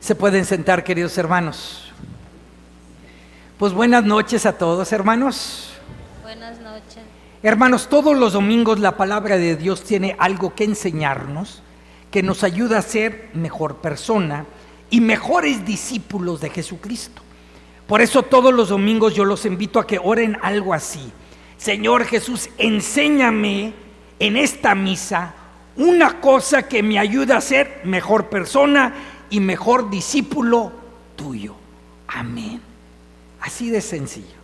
Se pueden sentar, queridos hermanos. Pues buenas noches a todos, hermanos. Buenas noches. Hermanos, todos los domingos la palabra de Dios tiene algo que enseñarnos, que nos ayuda a ser mejor persona y mejores discípulos de Jesucristo. Por eso todos los domingos yo los invito a que oren algo así: Señor Jesús, enséñame en esta misa una cosa que me ayude a ser mejor persona y mejor discípulo tuyo. Amén. Así de sencillo.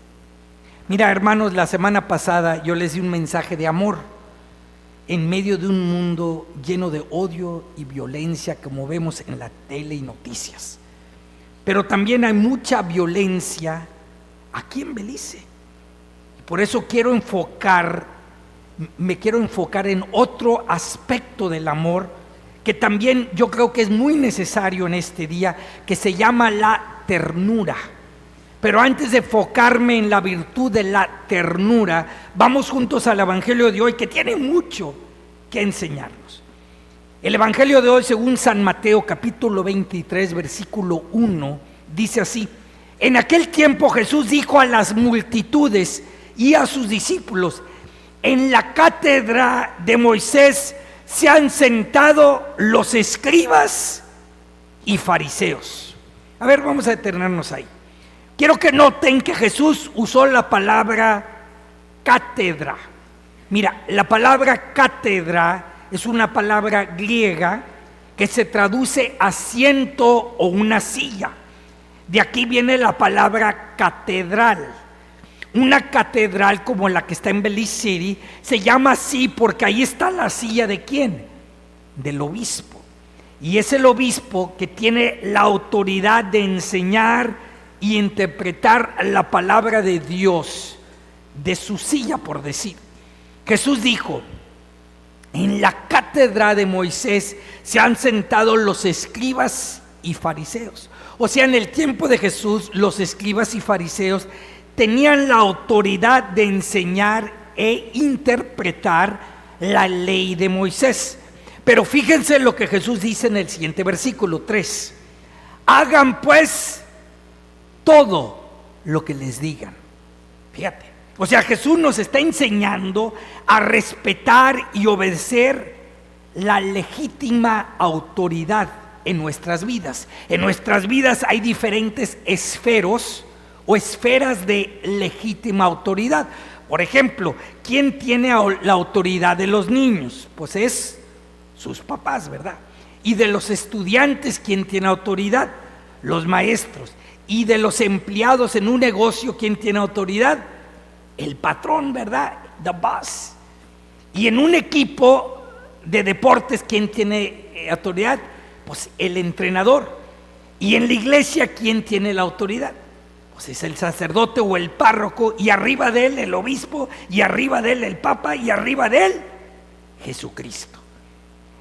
Mira, hermanos, la semana pasada yo les di un mensaje de amor en medio de un mundo lleno de odio y violencia, como vemos en la tele y noticias. Pero también hay mucha violencia aquí en Belice. Por eso me quiero enfocar en otro aspecto del amor que también yo creo que es muy necesario en este día, que se llama la ternura. Pero antes de enfocarme en la virtud de la ternura, vamos juntos al Evangelio de hoy, que tiene mucho que enseñarnos. El Evangelio de hoy, según San Mateo, capítulo 23, versículo 1, dice así: en aquel tiempo Jesús dijo a las multitudes y a sus discípulos: en la cátedra de Moisés se han sentado los escribas y fariseos. A ver, vamos a detenernos ahí. Quiero que noten que Jesús usó la palabra cátedra. Mira, la palabra cátedra es una palabra griega que se traduce asiento o una silla. De aquí viene la palabra catedral. Una catedral como la que está en Belize City se llama así porque ahí está la silla ¿de quién? Del obispo. Y es el obispo que tiene la autoridad de enseñar y interpretar la palabra de Dios de su silla, por decir. Jesús dijo: en la cátedra de Moisés se han sentado los escribas y fariseos. O sea, en el tiempo de Jesús, los escribas y fariseos tenían la autoridad de enseñar e interpretar la ley de Moisés. Pero fíjense lo que Jesús dice en el siguiente versículo 3: hagan pues todo lo que les digan. Fíjate, o sea, Jesús nos está enseñando a respetar y obedecer la legítima autoridad en nuestras vidas. En nuestras vidas hay diferentes esferas o esferas de legítima autoridad. Por ejemplo, ¿quién tiene la autoridad de los niños? Pues es sus papás, ¿verdad? Y de los estudiantes, ¿quién tiene autoridad? Los maestros. Y de los empleados en un negocio, ¿quién tiene autoridad? El patrón, ¿verdad? The boss. Y en un equipo de deportes, ¿quién tiene autoridad? Pues el entrenador. Y en la iglesia, ¿quién tiene la autoridad? Pues es el sacerdote o el párroco, y arriba de él el obispo, y arriba de él el papa, y arriba de él Jesucristo.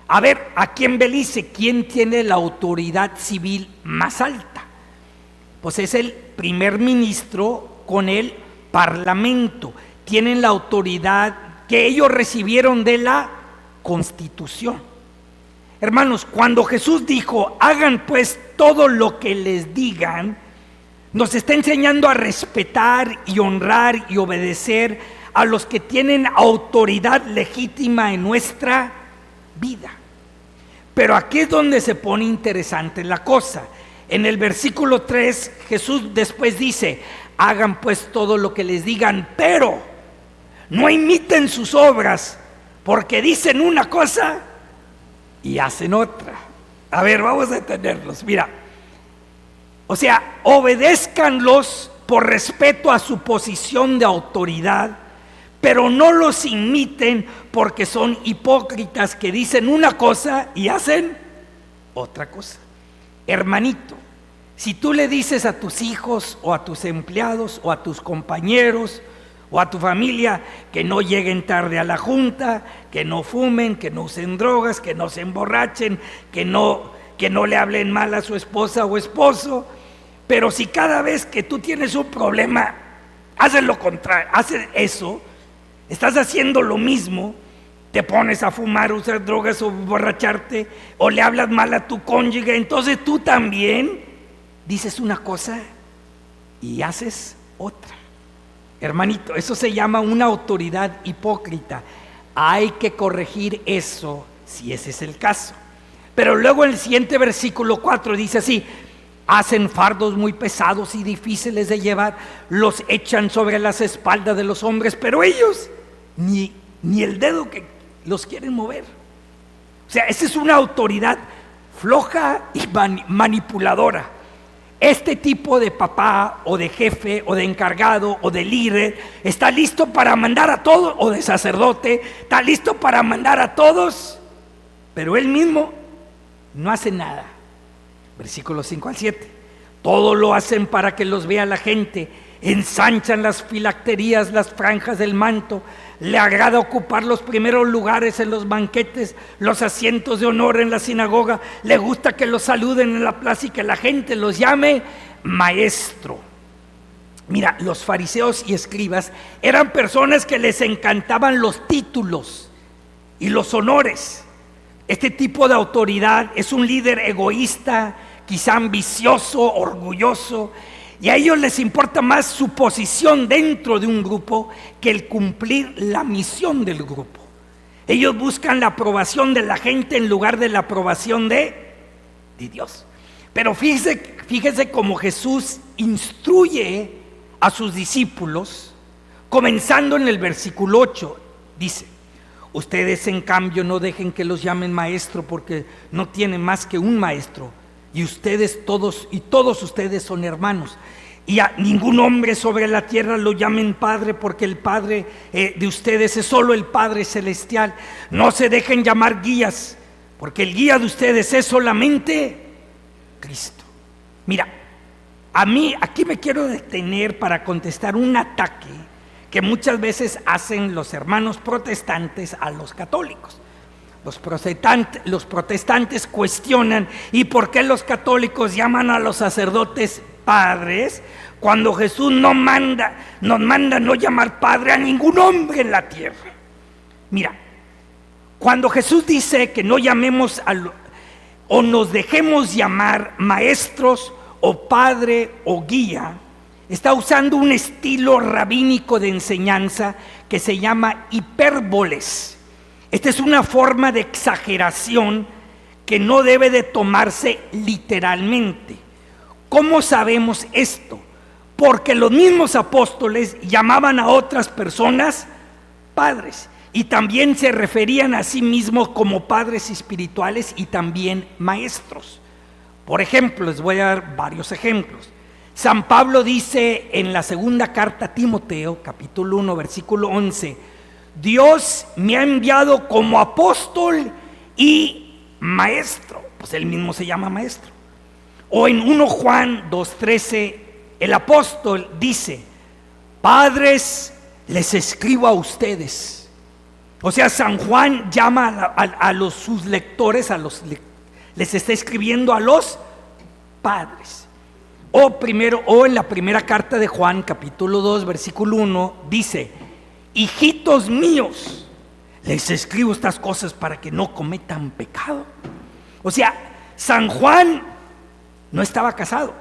A ver, aquí en Belice, ¿quién tiene la autoridad civil más alta? Pues es el primer ministro con el parlamento. Tienen la autoridad que ellos recibieron de la Constitución. Hermanos, cuando Jesús dijo: hagan pues todo lo que les digan, nos está enseñando a respetar y honrar y obedecer a los que tienen autoridad legítima en nuestra vida. Pero aquí es donde se pone interesante la cosa. En el versículo 3, Jesús después dice: hagan pues todo lo que les digan, pero no imiten sus obras, porque dicen una cosa y hacen otra. A ver, vamos a detenerlos. Mira, o sea, obedézcanlos por respeto a su posición de autoridad, pero no los imiten porque son hipócritas que dicen una cosa y hacen otra cosa. Hermanito, si tú le dices a tus hijos o a tus empleados o a tus compañeros o a tu familia que no lleguen tarde a la junta, que no fumen, que no usen drogas, que no se emborrachen, que no le hablen mal a su esposa o esposo, pero si cada vez que tú tienes un problema haces lo contrario, haces eso, estás haciendo lo mismo, te pones a fumar, usar drogas o borracharte, o le hablas mal a tu cónyuge, entonces tú también dices una cosa y haces otra. Hermanito, eso se llama una autoridad hipócrita. Hay que corregir eso si ese es el caso. Pero luego el siguiente versículo 4 dice así: hacen fardos muy pesados y difíciles de llevar, los echan sobre las espaldas de los hombres, pero ellos ni el dedo que los quieren mover. O sea, esa es una autoridad floja y manipuladora. Este tipo de papá o de jefe o de encargado o de líder está listo para mandar a todos, o de sacerdote, está listo para mandar a todos, pero él mismo no hace nada. Versículos 5 al 7. Todo lo hacen para que los vea la gente, ensanchan las filacterías, las franjas del manto, le agrada ocupar los primeros lugares en los banquetes, los asientos de honor en la sinagoga, le gusta que los saluden en la plaza y que la gente los llame maestro. Mira, los fariseos y escribas eran personas que les encantaban los títulos y los honores. Este tipo de autoridad es un líder egoísta, quizá ambicioso, orgulloso, y a ellos les importa más su posición dentro de un grupo que el cumplir la misión del grupo. Ellos buscan la aprobación de la gente en lugar de la aprobación de Dios. Pero fíjese cómo Jesús instruye a sus discípulos, comenzando en el versículo 8, dice: ustedes en cambio no dejen que los llamen maestro, porque no tienen más que un maestro, y todos ustedes son hermanos. Y a ningún hombre sobre la tierra lo llamen Padre, porque el Padre de ustedes es solo el Padre celestial. No se dejen llamar guías, porque el guía de ustedes es solamente Cristo. Mira, a mí aquí me quiero detener para contestar un ataque que muchas veces hacen los hermanos protestantes a los católicos. Los protestantes cuestionan: ¿y por qué los católicos llaman a los sacerdotes padres cuando Jesús nos manda no llamar padre a ningún hombre en la tierra? Mira, cuando Jesús dice que no llamemos o nos dejemos llamar maestros o padre o guía, está usando un estilo rabínico de enseñanza que se llama hipérboles. Esta es una forma de exageración que no debe de tomarse literalmente. ¿Cómo sabemos esto? Porque los mismos apóstoles llamaban a otras personas padres y también se referían a sí mismos como padres espirituales y también maestros. Por ejemplo, les voy a dar varios ejemplos. San Pablo dice en la segunda carta a Timoteo, capítulo 1, versículo 11: Dios me ha enviado como apóstol y maestro. Pues él mismo se llama maestro. O en 1 Juan 2:13, el apóstol dice: padres, les escribo a ustedes. O sea, San Juan llama a sus lectores, les está escribiendo a los padres. O en la primera carta de Juan, capítulo 2, versículo 1, dice: hijitos míos, les escribo estas cosas para que no cometan pecado. O sea, San Juan no estaba casado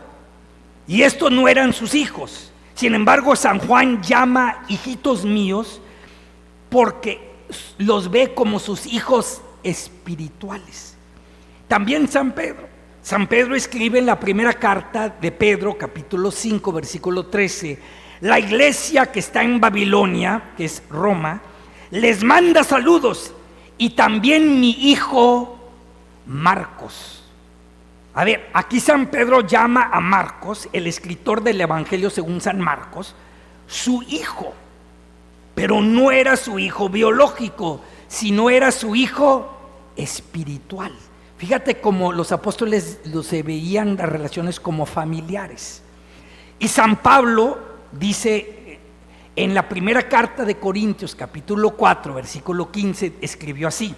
y estos no eran sus hijos. Sin embargo, San Juan llama hijitos míos porque los ve como sus hijos espirituales. También San Pedro escribe en la primera carta de Pedro, capítulo 5, versículo 13: la iglesia que está en Babilonia, que es Roma, les manda saludos, y también mi hijo Marcos. A ver, aquí San Pedro llama a Marcos, el escritor del Evangelio según San Marcos, su hijo, pero no era su hijo biológico, sino era su hijo espiritual. Fíjate cómo los apóstoles se veían las relaciones como familiares. Y San Pablo dice en la primera carta de Corintios, capítulo 4, versículo 15, escribió así: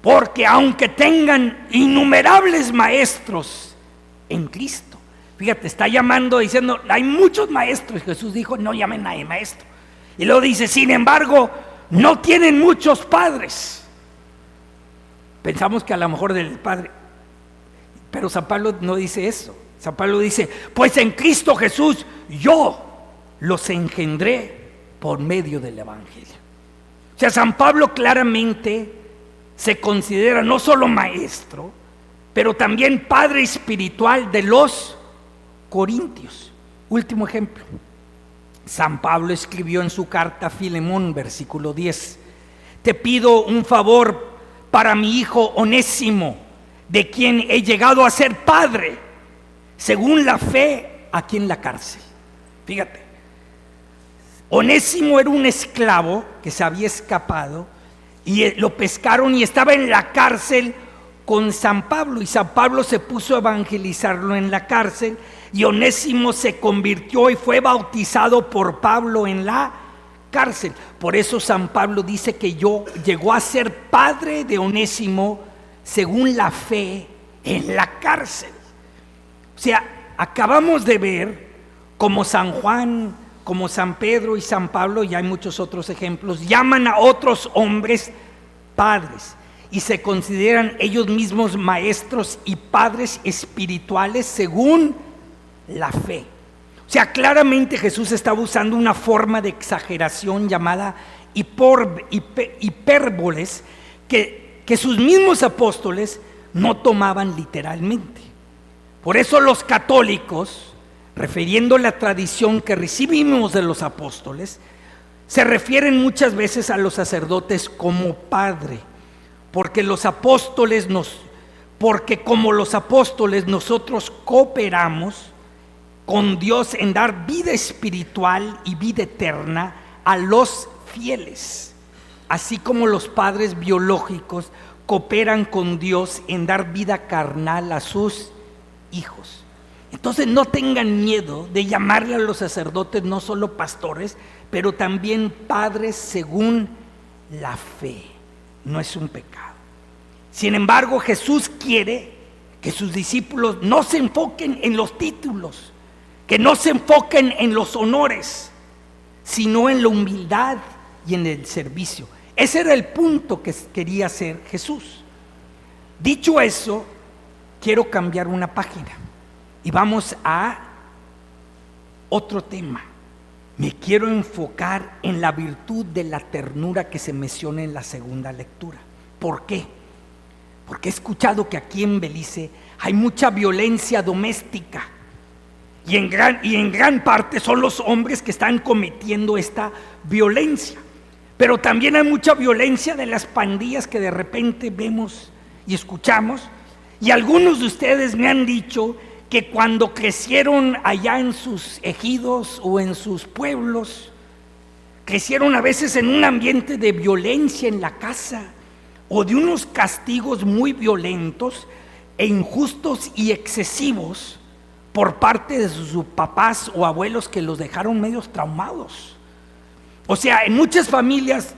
porque aunque tengan innumerables maestros en Cristo. Fíjate, está llamando, diciendo, hay muchos maestros. Jesús dijo, no llamen a nadie maestro. Y luego dice, sin embargo, no tienen muchos padres. Pensamos que a lo mejor del padre, pero San Pablo no dice eso. San Pablo dice, pues en Cristo Jesús yo los engendré por medio del Evangelio. O sea, San Pablo claramente se considera no solo maestro, pero también padre espiritual de los corintios. Último ejemplo. San Pablo escribió en su carta a Filemón, versículo 10, te pido un favor para mi hijo Onésimo, de quien he llegado a ser padre, según la fe, aquí en la cárcel. Fíjate, Onésimo era un esclavo que se había escapado y lo pescaron y estaba en la cárcel con San Pablo, y San Pablo se puso a evangelizarlo en la cárcel, y Onésimo se convirtió y fue bautizado por Pablo en la cárcel. Por eso San Pablo dice que llegó a ser padre de Onésimo según la fe en la cárcel. O sea, acabamos de ver como San Juan, como San Pedro y San Pablo, y hay muchos otros ejemplos, llaman a otros hombres padres y se consideran ellos mismos maestros y padres espirituales según la fe. O sea, claramente Jesús estaba usando una forma de exageración llamada hipérboles que sus mismos apóstoles no tomaban literalmente. Por eso los católicos, refiriendo la tradición que recibimos de los apóstoles, se refieren muchas veces a los sacerdotes como padre, porque como los apóstoles nosotros cooperamos con Dios en dar vida espiritual y vida eterna a los fieles, así como los padres biológicos cooperan con Dios en dar vida carnal a sus hijos. Entonces no tengan miedo de llamarle a los sacerdotes no solo pastores, pero también padres según la fe. No es un pecado. Sin embargo, Jesús quiere que sus discípulos no se enfoquen en los títulos, que no se enfoquen en los honores, sino en la humildad y en el servicio. Ese era el punto que quería hacer Jesús. Dicho eso, quiero cambiar una página y vamos a otro tema. Me quiero enfocar en la virtud de la ternura que se menciona en la segunda lectura. ¿Por qué? Porque he escuchado que aquí en Belice hay mucha violencia doméstica. Y en gran parte son los hombres que están cometiendo esta violencia. Pero también hay mucha violencia de las pandillas que de repente vemos y escuchamos. Y algunos de ustedes me han dicho que cuando crecieron allá en sus ejidos o en sus pueblos, crecieron a veces en un ambiente de violencia en la casa o de unos castigos muy violentos e injustos y excesivos por parte de sus papás o abuelos que los dejaron medios traumados. O sea, en muchas familias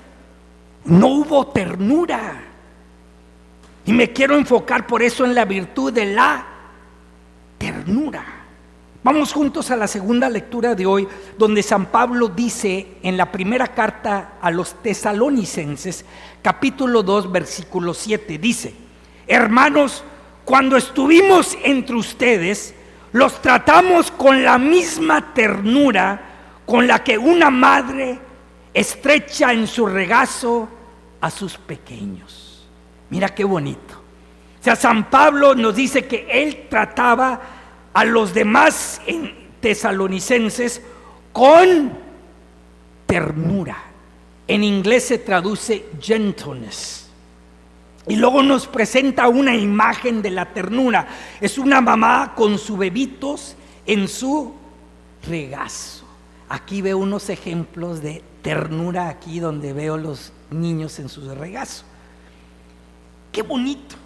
no hubo ternura. Y me quiero enfocar por eso en la virtud de la ternura. Vamos juntos a la segunda lectura de hoy, donde San Pablo dice en la primera carta a los tesalonicenses, capítulo 2, versículo 7, dice: hermanos, cuando estuvimos entre ustedes, los tratamos con la misma ternura con la que una madre estrecha en su regazo a sus pequeños. Mira qué bonito. O sea, San Pablo nos dice que él trataba a los demás tesalonicenses con ternura. En inglés se traduce gentleness. Y luego nos presenta una imagen de la ternura. Es una mamá con sus bebitos en su regazo. Aquí veo unos ejemplos de ternura aquí donde veo los niños en su regazo. ¡Qué bonito!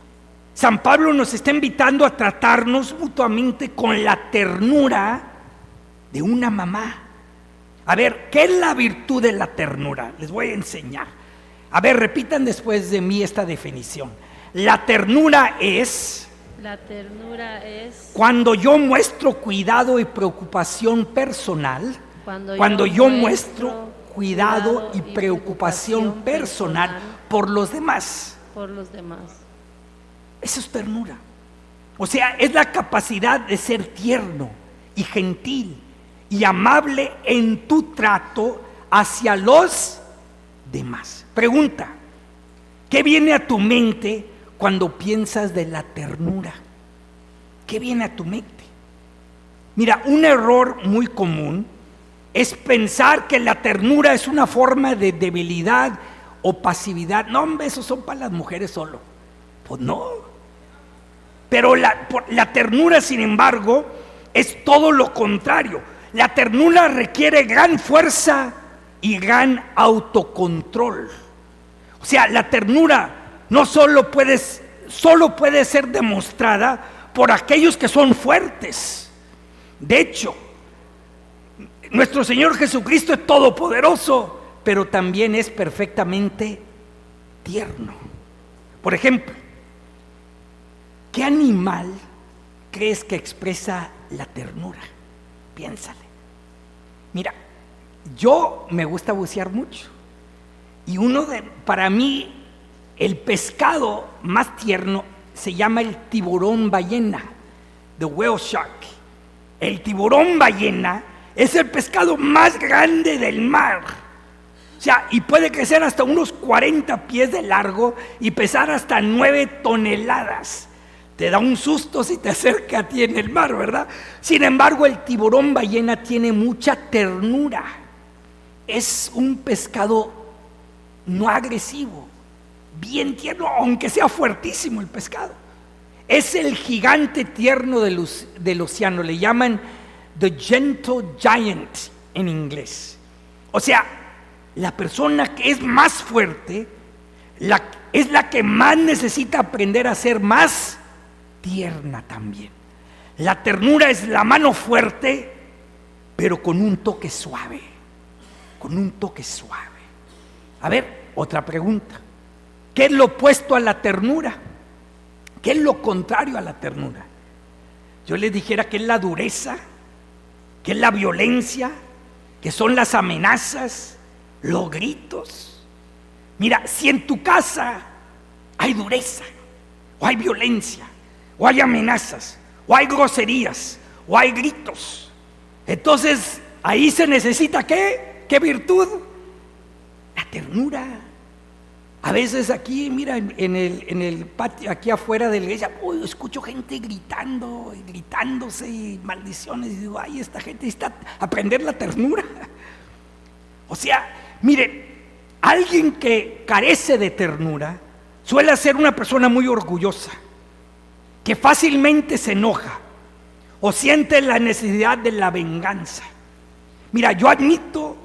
San Pablo nos está invitando a tratarnos mutuamente con la ternura de una mamá. A ver, ¿qué es la virtud de la ternura? Les voy a enseñar. A ver, repitan después de mí esta definición. La ternura es cuando yo muestro cuidado y preocupación personal, cuando yo muestro cuidado y preocupación personal por los demás. Eso es ternura. O sea, es la capacidad de ser tierno y gentil y amable en tu trato hacia los demás. Pregunta, ¿qué viene a tu mente cuando piensas de la ternura? ¿Qué viene a tu mente? Mira, un error muy común es pensar que la ternura es una forma de debilidad o pasividad. No, hombre, esos son para las mujeres solo. Pues no. Pero la ternura, sin embargo, es todo lo contrario. La ternura requiere gran fuerza y gran autocontrol. O sea, la ternura no solo puede ser demostrada por aquellos que son fuertes. De hecho, nuestro Señor Jesucristo es todopoderoso, pero también es perfectamente tierno. Por ejemplo, ¿qué animal crees que expresa la ternura? Piénsale. Mira, yo me gusta bucear mucho. Y para mí, el pescado más tierno se llama el tiburón ballena, the whale shark. El tiburón ballena es el pescado más grande del mar. O sea, y puede crecer hasta unos 40 pies de largo y pesar hasta 9 toneladas. Te da un susto si te acerca a ti en el mar, ¿verdad? Sin embargo, el tiburón ballena tiene mucha ternura. Es un pescado no agresivo, bien tierno, aunque sea fuertísimo el pescado. Es el gigante tierno del océano. Le llaman the gentle giant en inglés. O sea, la persona que es más fuerte es la que más necesita aprender a ser más tierna también. La ternura es la mano fuerte, pero con un toque suave. Con un toque suave. A ver, otra pregunta. ¿Qué es lo opuesto a la ternura? ¿Qué es lo contrario a la ternura? Yo les dijera que es la dureza, que es la violencia, que son las amenazas, los gritos. Mira, si en tu casa hay dureza, o hay violencia, o hay amenazas, o hay groserías, o hay gritos, entonces ahí se necesita ¿qué? ¿Qué virtud? La ternura. A veces aquí, mira, en el patio, aquí afuera de la iglesia, escucho gente gritando, y gritándose y maldiciones, y digo, ay, esta gente necesita aprender la ternura. O sea, miren, alguien que carece de ternura suele ser una persona muy orgullosa, que fácilmente se enoja o siente la necesidad de la venganza. Mira, yo admito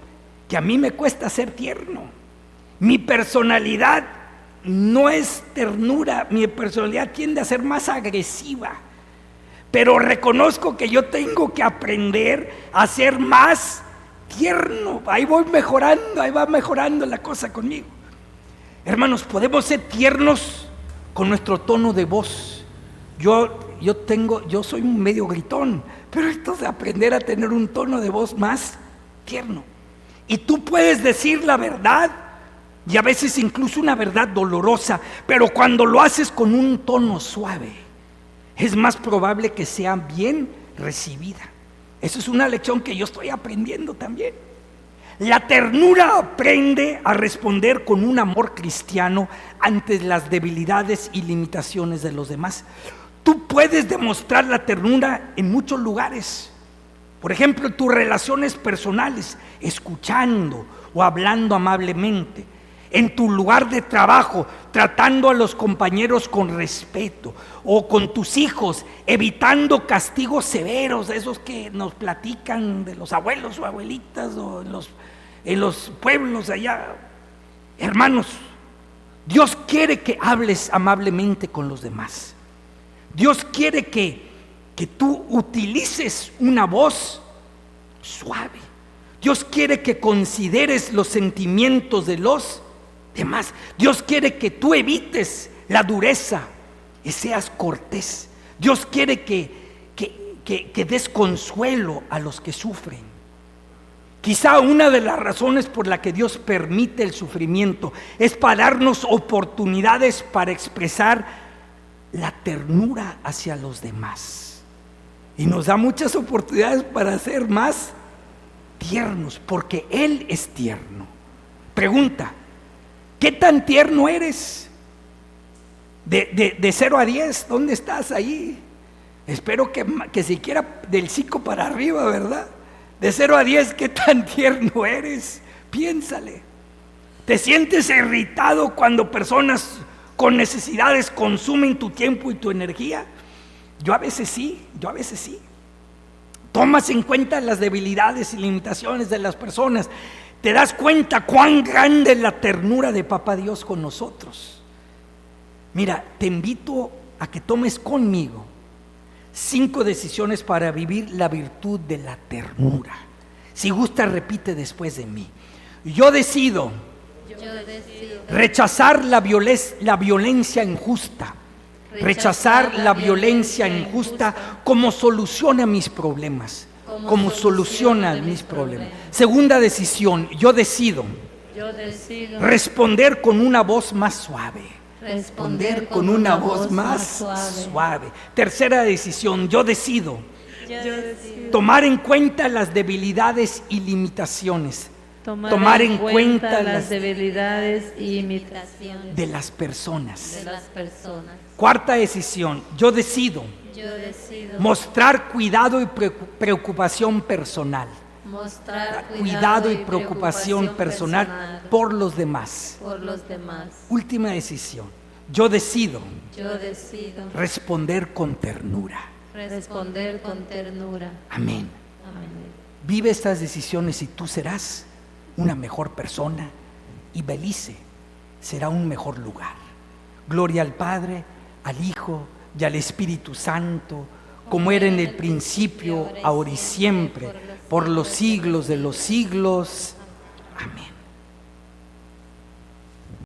que a mí me cuesta ser tierno. Mi personalidad no es ternura, mi personalidad tiende a ser más agresiva, pero reconozco que yo tengo que aprender a ser más tierno. Ahí voy mejorando, ahí va mejorando la cosa conmigo. Hermanos, podemos ser tiernos con nuestro tono de voz. Yo soy un medio gritón, pero esto de aprender a tener un tono de voz más tierno. Y tú puedes decir la verdad, y a veces incluso una verdad dolorosa, pero cuando lo haces con un tono suave, es más probable que sea bien recibida. Eso es una lección que yo estoy aprendiendo también. La ternura aprende a responder con un amor cristiano ante las debilidades y limitaciones de los demás. Tú puedes demostrar la ternura en muchos lugares. Por ejemplo, tus relaciones personales, escuchando o hablando amablemente. En tu lugar de trabajo, tratando a los compañeros con respeto, o con tus hijos, evitando castigos severos, esos que nos platican de los abuelos o abuelitas, o en los pueblos allá. Hermanos, Dios quiere que hables amablemente con los demás. Dios quiere que tú utilices una voz suave. Dios quiere que consideres los sentimientos de los demás. Dios quiere que tú evites la dureza y seas cortés. Dios quiere que des consuelo a los que sufren, Quizá una de las razones por la que Dios permite el sufrimiento es para darnos oportunidades para expresar la ternura hacia los demás. Y nos da muchas oportunidades para ser más tiernos, porque Él es tierno. Pregunta, ¿qué tan tierno eres? De 0 a 10, ¿dónde estás ahí? Espero que siquiera del 5 para arriba, ¿verdad? De 0 a 10, ¿qué tan tierno eres? Piénsale. ¿Te sientes irritado cuando personas con necesidades consumen tu tiempo y tu energía? Yo a veces sí. Tomas en cuenta las debilidades y limitaciones de las personas. Te das cuenta cuán grande es la ternura de Papá Dios con nosotros. Mira, te invito a que tomes conmigo 5 decisiones para vivir la virtud de la ternura. Si gusta, repite después de mí. Yo decido rechazar la violencia injusta. Rechazar la violencia injusta como solución a mis problemas. Como solución a mis problemas. Segunda decisión, yo decido responder con una voz más suave. Responder con una voz más suave. Tercera decisión, yo decido tomar en cuenta las debilidades y limitaciones. Tomar en cuenta las debilidades y limitaciones de las personas. Cuarta decisión, yo decido mostrar cuidado y preocupación personal. Cuidado y preocupación personal por los demás. Última decisión, yo decido responder con ternura. Amén. Vive estas decisiones y tú serás una mejor persona y Belice será un mejor lugar. Gloria al Padre, al Hijo y al Espíritu Santo, como era en el principio, ahora y siempre, por los siglos de los siglos. Amén.